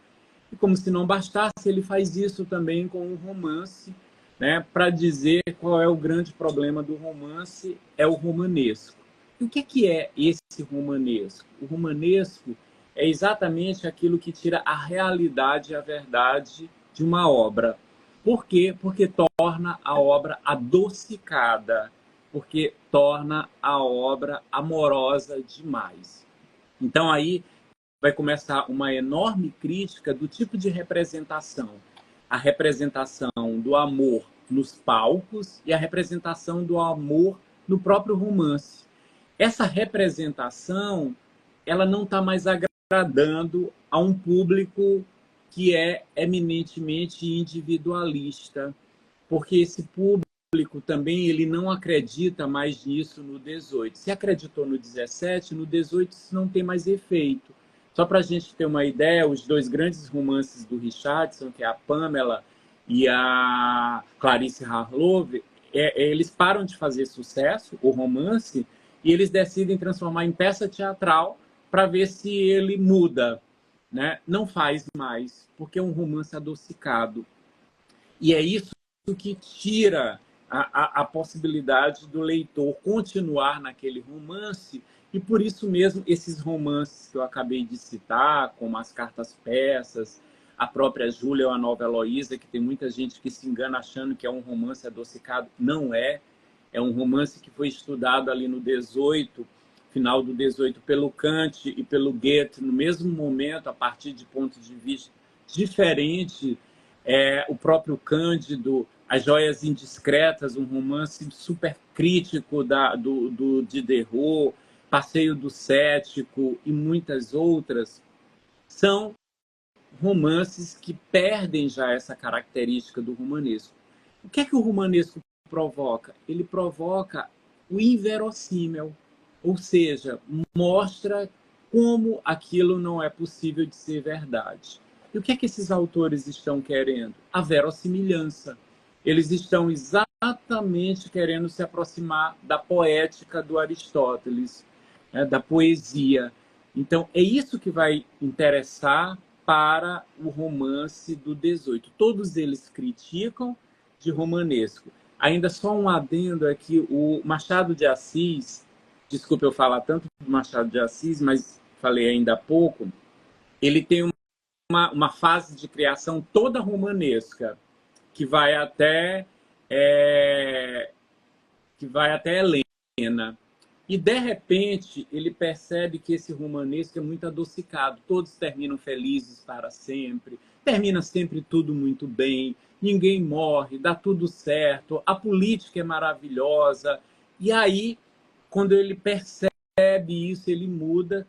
E como se não bastasse, ele faz isso também com o romance, né, para dizer qual é o grande problema do romance, é o romanesco. E o que é esse romanesco? O romanesco é exatamente aquilo que tira a realidade e a verdade de uma obra. Por quê? Porque torna a obra adocicada, porque torna a obra amorosa demais. Então aí vai começar uma enorme crítica do tipo de representação. A representação do amor nos palcos e a representação do amor no próprio romance. Essa representação, ela não está mais agradando a um público que é eminentemente individualista, porque esse público também ele não acredita mais nisso no 18. Se acreditou no 17, no 18 isso não tem mais efeito. Só para a gente ter uma ideia, os dois grandes romances do Richardson, que é a Pamela e a Clarice Harlowe, eles param de fazer sucesso, o romance, e eles decidem transformar em peça teatral para ver se ele muda. Né? Não faz mais, porque é um romance adocicado. E é isso que tira a possibilidade do leitor continuar naquele romance, e por isso mesmo esses romances que eu acabei de citar, como As Cartas Persas, a própria Júlia ou a Nova Heloísa, que tem muita gente que se engana achando que é um romance adocicado, não é. É um romance que foi estudado ali no 18, final do 18, pelo Kant e pelo Goethe, no mesmo momento, a partir de pontos de vista diferentes. O próprio Cândido, As Joias Indiscretas, um romance super crítico do Diderot, Passeio do Cético e muitas outras, são romances que perdem já essa característica do romanesco. O que o romanesco provoca? Ele provoca o inverossímil, ou seja, mostra como aquilo não é possível de ser verdade. E o que esses autores estão querendo? A verossimilhança. Eles estão exatamente querendo se aproximar da poética do Aristóteles, né, da poesia. Então, é isso que vai interessar para o romance do 18. Todos eles criticam de romanesco. Ainda só um adendo aqui, o Machado de Assis, desculpe eu falar tanto do Machado de Assis, mas falei ainda há pouco, ele tem uma fase de criação toda romanesca, que vai até, é, que vai até Helena. E, de repente, ele percebe que esse romanesco é muito adocicado. Todos terminam felizes para sempre. Termina sempre tudo muito bem. Ninguém morre, dá tudo certo. A política é maravilhosa. E aí, quando ele percebe isso, ele muda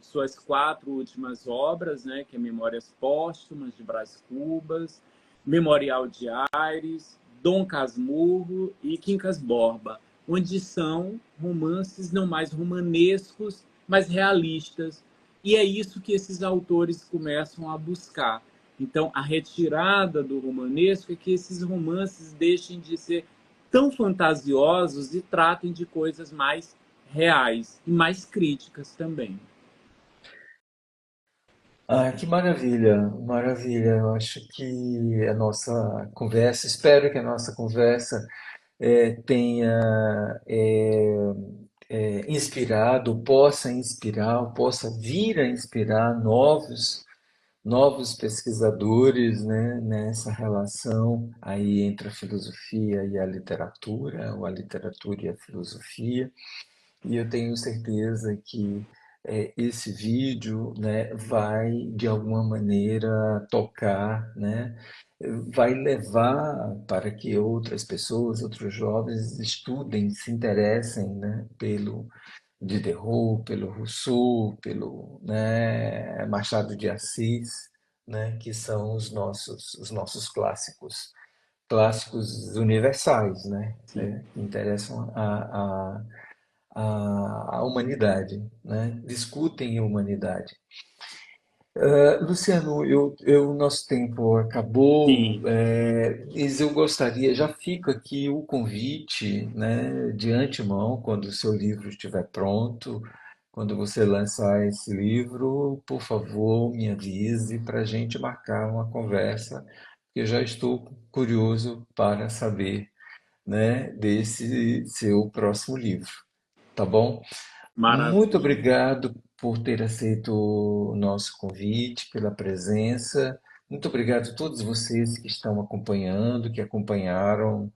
suas quatro últimas obras, né, que é Memórias Póstumas de Brás Cubas, Memorial de Aires, Dom Casmurro e Quincas Borba, onde são romances não mais romanescos, mas realistas. E é isso que esses autores começam a buscar. Então, a retirada do romanesco é que esses romances deixem de ser tão fantasiosos e tratem de coisas mais reais e mais críticas também. Ah, que maravilha, maravilha. Eu acho que a nossa conversa, espero que a nossa conversa tenha inspirado, possa inspirar, possa vir a inspirar novos novos pesquisadores, né, nessa relação aí entre a filosofia e a literatura, ou a literatura e a filosofia. E eu tenho certeza que esse vídeo, né, vai de alguma maneira tocar, né, vai levar para que outras pessoas, outros jovens estudem, se interessem, né, pelo Diderot, pelo Rousseau, pelo, né, Machado de Assis, né, que são os nossos clássicos, clássicos universais, né, Sim. que interessam a humanidade, né? Discutem a humanidade. Luciano, nosso tempo acabou, Sim, mas eu gostaria, já fica aqui o convite, né, de antemão, quando o seu livro estiver pronto, quando você lançar esse livro, por favor, me avise para a gente marcar uma conversa, porque eu já estou curioso para saber, né, desse seu próximo livro, tá bom? Muito maravilha. obrigado por ter aceito o nosso convite, pela presença. Muito obrigado a todos vocês que estão acompanhando, que acompanharam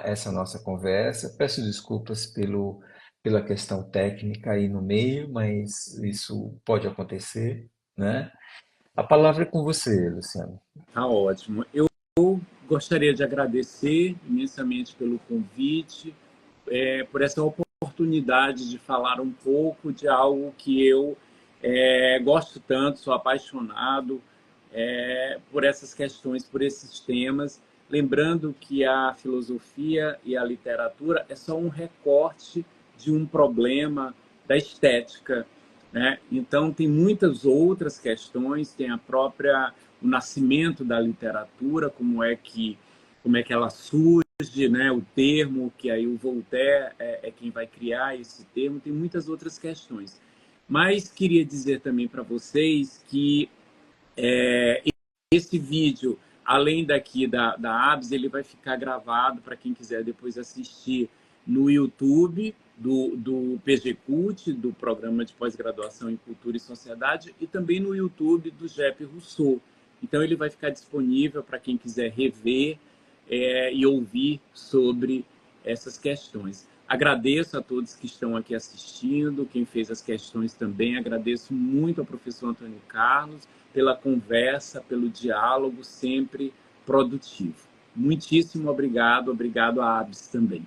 essa nossa conversa. Peço desculpas pela questão técnica aí no meio, mas isso pode acontecer, né? A palavra é com você, Luciano. Tá ótimo. Eu gostaria de agradecer imensamente pelo convite, por essa oportunidade de falar um pouco de algo que eu gosto tanto, sou apaixonado por essas questões, por esses temas. Lembrando que a filosofia e a literatura é só um recorte de um problema da estética, né? Então tem muitas outras questões, tem a própria o nascimento da literatura, como é que ela surge, né? O termo que aí o Voltaire é quem vai criar esse termo, tem muitas outras questões. Mas queria dizer também para vocês que esse vídeo, além daqui da ABS, ele vai ficar gravado para quem quiser depois assistir no YouTube do PG Cult, do Programa de Pós-Graduação em Cultura e Sociedade, e também no YouTube do JEP Rousseau. Então, ele vai ficar disponível para quem quiser rever e ouvir sobre essas questões. Agradeço a todos que estão aqui assistindo, quem fez as questões também. Agradeço muito ao professor Antônio Carlos pela conversa, pelo diálogo sempre produtivo. Muitíssimo obrigado, obrigado à ABS também.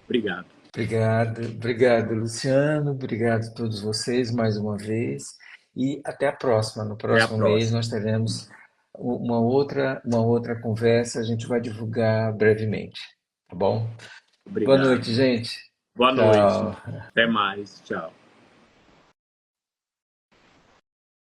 Obrigado. Obrigado, obrigado, Luciano. Obrigado a todos vocês mais uma vez. E até a próxima. No Até a próximo mês próxima. nós teremos uma outra conversa. A gente vai divulgar brevemente, tá bom? Boa noite, Obrigado. gente. Boa noite. Tchau. Até mais. Tchau.